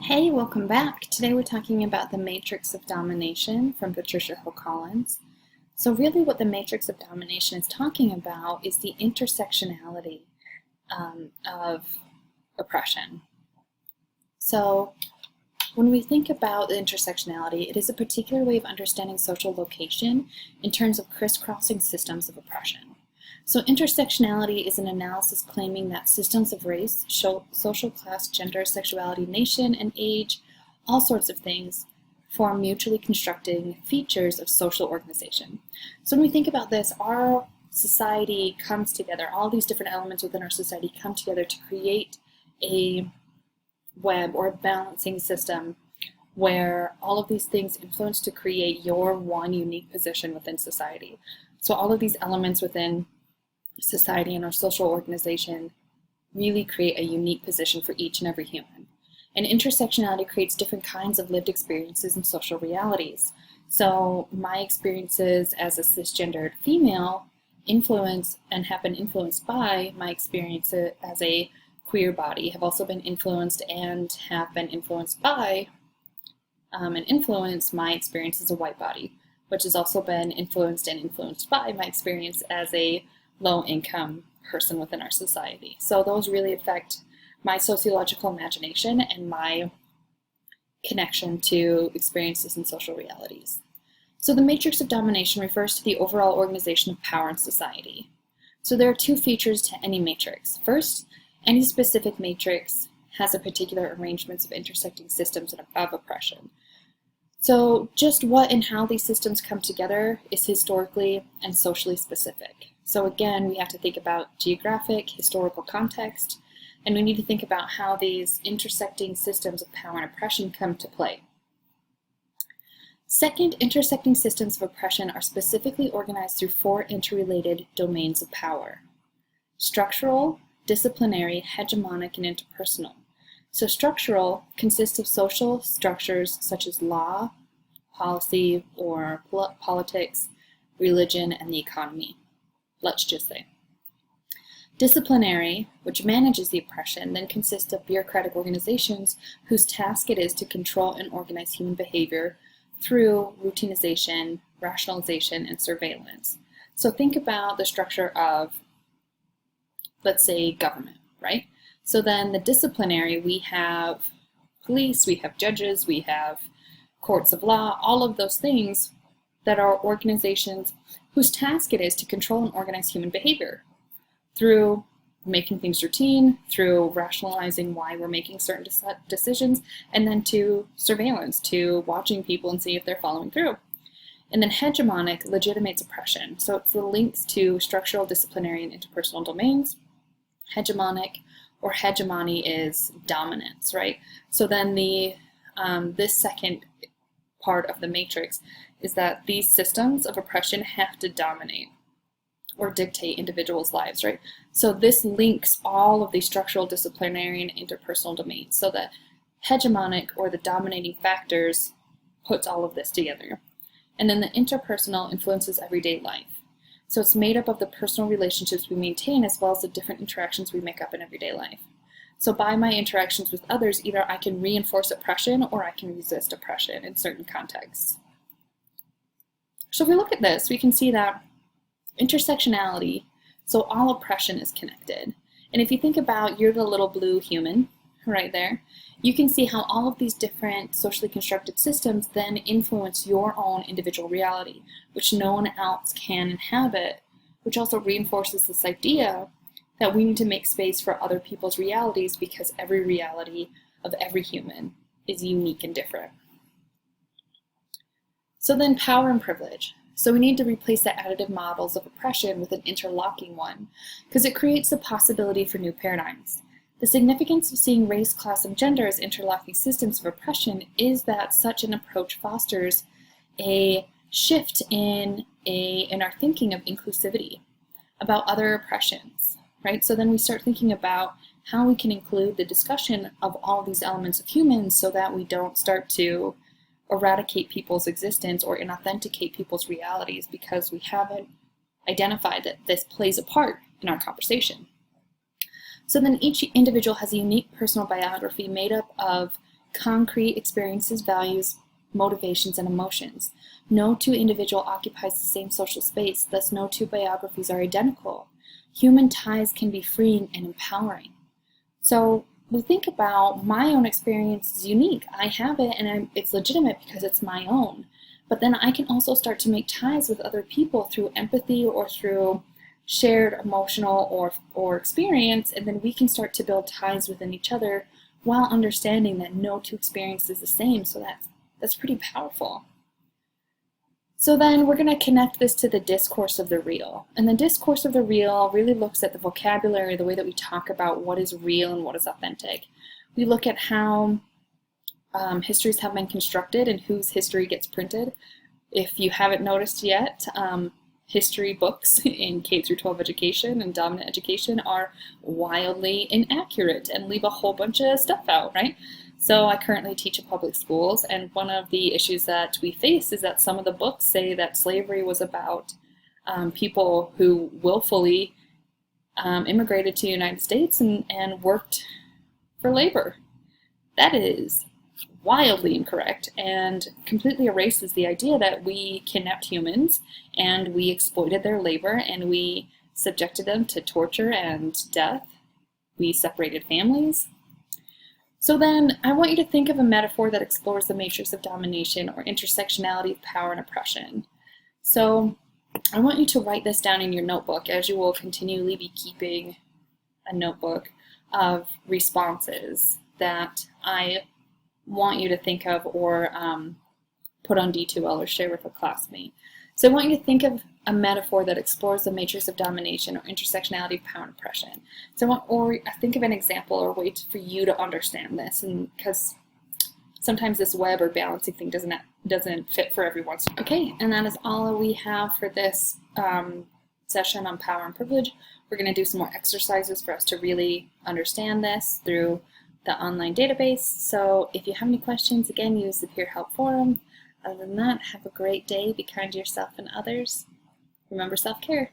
Hey, welcome back. Today we're talking about the Matrix of Domination from Patricia Hill Collins. So really what the Matrix of Domination is talking about is the intersectionality of oppression. So when we think about the intersectionality, it is a particular way of understanding social location in terms of crisscrossing systems of oppression. So intersectionality is an analysis claiming that systems of race, social class, gender, sexuality, nation, and age, all sorts of things, form mutually constructing features of social organization. So when we think about this, our society comes together, all these different elements within our society come together to create a web or a balancing system where all of these things influence to create your one unique position within society. So all of these elements within society and our social organization really create a unique position for each and every human. And intersectionality creates different kinds of lived experiences and social realities. So my experiences as a cisgendered female influence and have been influenced by my experience as a queer body, have also been influenced and have been influenced by and influenced my experience as a white body, which has also been influenced and influenced by my experience as a low-income person within our society. So those really affect my sociological imagination and my connection to experiences and social realities. So the matrix of domination refers to the overall organization of power in society. So there are two features to any matrix. First, any specific matrix has a particular arrangements of intersecting systems of oppression. So just what and how these systems come together is historically and socially specific. So again, we have to think about geographic, historical context, and we need to think about how these intersecting systems of power and oppression come to play. Second, intersecting systems of oppression are specifically organized through four interrelated domains of power: structural, disciplinary, hegemonic, and interpersonal. So structural consists of social structures such as law, policy, or politics, religion, and the economy. Let's just say. Disciplinary, which manages the oppression, then consists of bureaucratic organizations whose task it is to control and organize human behavior through routinization, rationalization, and surveillance. So think about the structure of, let's say, government, right? So then the disciplinary, we have police, we have judges, we have courts of law, all of those things that are organizations whose task it is to control and organize human behavior through making things routine, through rationalizing why we're making certain decisions, and then to surveillance, to watching people and see if they're following through. And then hegemonic legitimates oppression. So it's the links to structural, disciplinary, and interpersonal domains. Hegemonic or hegemony is dominance, right? So then this second part of the matrix is that these systems of oppression have to dominate or dictate individuals' lives, right? So this links all of these structural, disciplinary, and interpersonal domains. So the hegemonic or the dominating factors puts all of this together. And then the interpersonal influences everyday life. So it's made up of the personal relationships we maintain as well as the different interactions we make up in everyday life. So by my interactions with others, either I can reinforce oppression or I can resist oppression in certain contexts. So if we look at this, we can see that intersectionality, so all oppression is connected. And if you think about you're the little blue human right there, you can see how all of these different socially constructed systems then influence your own individual reality, which no one else can inhabit, which also reinforces this idea that we need to make space for other people's realities because every reality of every human is unique and different. So then power and privilege. So we need to replace the additive models of oppression with an interlocking one, because it creates the possibility for new paradigms. The significance of seeing race, class, and gender as interlocking systems of oppression is that such an approach fosters a shift in our thinking of inclusivity about other oppressions, right? So then we start thinking about how we can include the discussion of all these elements of humans so that we don't start to eradicate people's existence or inauthenticate people's realities because we haven't identified that this plays a part in our conversation. So then each individual has a unique personal biography made up of concrete experiences, values, motivations, and emotions. No two individual occupies the same social space, thus no two biographies are identical. Human ties can be freeing and empowering. So we think about my own experience is unique. I have it and it's legitimate because it's my own. But then I can also start to make ties with other people through empathy or through shared emotional or experience, and then we can start to build ties within each other while understanding that no two experience is the same. So that's pretty powerful. So then we're going to connect this to the discourse of the real. And the discourse of the real really looks at the vocabulary, the way that we talk about what is real and what is authentic. We look at how histories have been constructed and whose history gets printed. If you haven't noticed yet, history books in K through 12 education and dominant education are wildly inaccurate and leave a whole bunch of stuff out, right? So I currently teach at public schools, and one of the issues that we face is that some of the books say that slavery was about people who willfully immigrated to the United States and worked for labor. That is wildly incorrect and completely erases the idea that we kidnapped humans and we exploited their labor and we subjected them to torture and death. We separated families. So then I want you to think of a metaphor that explores the matrix of domination or intersectionality of power and oppression. So I want you to write this down in your notebook, as you will continually be keeping a notebook of responses that I want you to think of or put on D2L or share with a classmate. So I want you to think of a metaphor that explores the matrix of domination or intersectionality of power and oppression. Or think of an example or a way for you to understand this, and because sometimes this web or balancing thing doesn't fit for everyone. Okay, and that is all we have for this session on power and privilege. We're going to do some more exercises for us to really understand this through the online database. So if you have any questions, again, use the Peer Help Forum. Other than that, have a great day. Be kind to yourself and others. Remember self-care.